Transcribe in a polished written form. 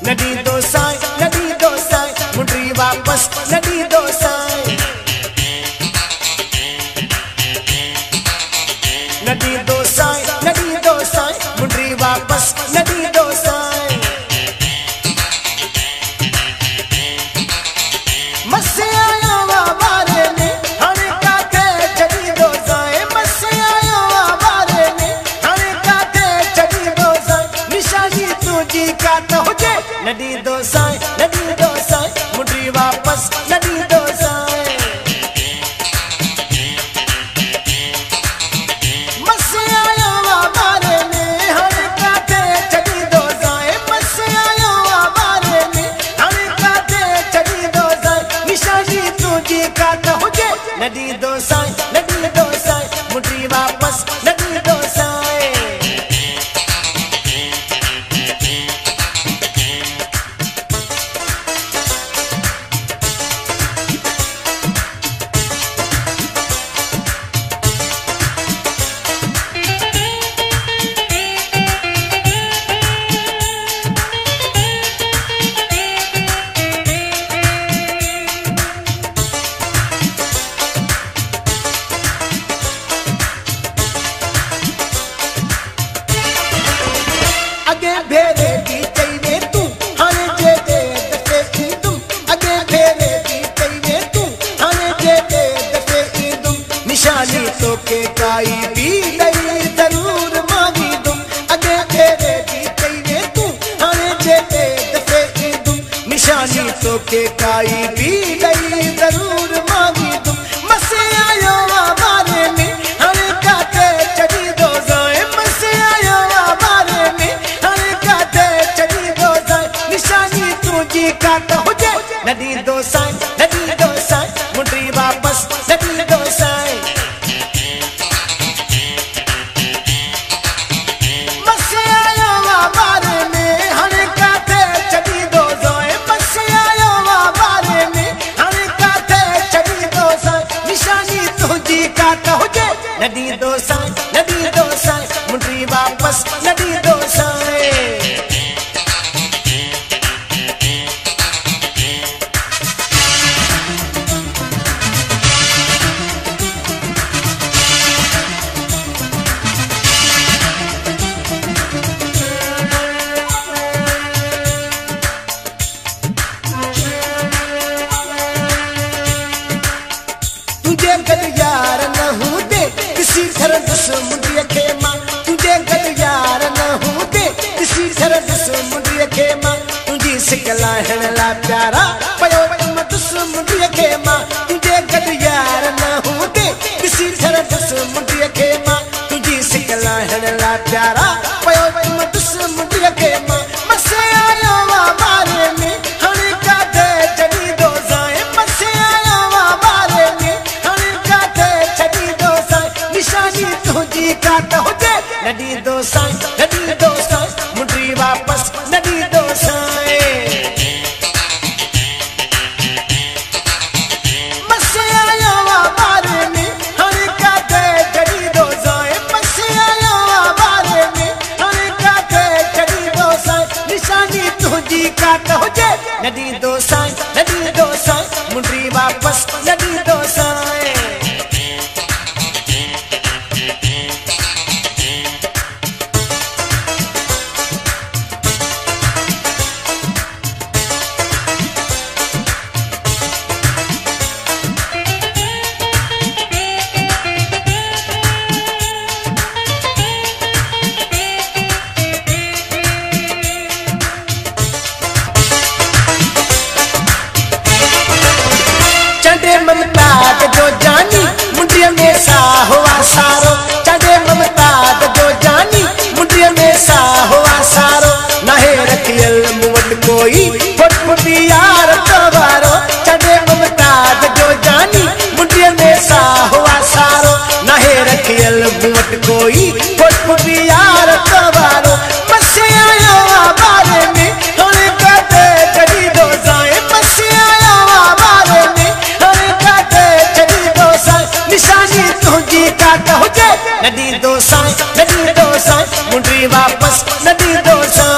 नदी दो साई मुंडरी वापस नदी दो साई नदी दो साई मुंडरी वापस नदी दो साई मसे आयो बारे ने हणे काथे जड़ी दो साई मसे आयो बारे ने हणे काथे जड़ी दो साई निशानी तुझी का तो हुजे नदी दो साई मुंडरी वापस नदी दो साई मसे आयो बारे ने हणे काथे जड़ी दो साई मसे आयो बारे ने हणे काथे जड़ी दो साई निशानी तुझी का तो हुजे नदी दो साई मुंडरी वापस नदी दो साई अगे भेरे दी चाहिए तू हने जे दे दफे तुम अगे भेरे दी चाहिए तू हने जे दे दफे तुम निशानी तो के काई भी नहीं जरूर मांगी तुम अगे भेरे दी चाहिए तू हने जे दे दफे तुम निशानी तो के काई भी नहीं जरूर मांगी तुम मसे आयो बारे में हने काटे चढ़ी दो जाए मसे आयो बारे में निशानी तुझी का तो हुजे नदी दो साई मुंडरी वापस नदी दो साई मसे आयो बारे में हणे काथे चढ़ी दो जाए मसे आयो बारे में हणे काथे चढ़ी दो साई निशानी तुझी का तो हुजे नदी दो साई मुंडरी वापस नदी दो साई तुझे गद यार न होते किसी घर दुश्मनी के मां तुझे गद यार न होते किसी घर दुश्मनी के मां तुझी सिकला हण ला प्यारा पयो तुम दुश्मनी के मां तुझे गद यार न होते किसी घर दुश्मनी के मां तुझी सिकला हण ला प्यारा पयो तुम दुश्मनी के मां मसे आयो बारे में हणे काथे जड़ी दो जाए मसे आयो बारे में निशानी तुझी का तो हुजे नदी दो साई मुंडरी वापस नदी दो साई मसे आयो बारे में हणे काथे जड़ी दो जाए मसे आयो बारे में हणे काथे जड़ी दो साई निशानी तुझी का तो हुजे नदी दो साई मुंडरी वापस नदी दो साई चढ़े ममताज जो जानी मुंडिया में सा हुआ सारो चढ़े ममताज जो जानी मुंडिया में सा हुआ सारो नहे रखियल मुवट कोई फुट यार तवारो चढ़े ममताज जो जानी मुंडिया में सा हुआ सारो नहे रखियल मुवट कोई फुट यार तवारो मसे आयो बारे में हणे काथे जड़ी दो जाए मसे आयो बारे में निशानी तुझी का तो हुजे नदी दो साई मुंडरी वापस नदी दो साई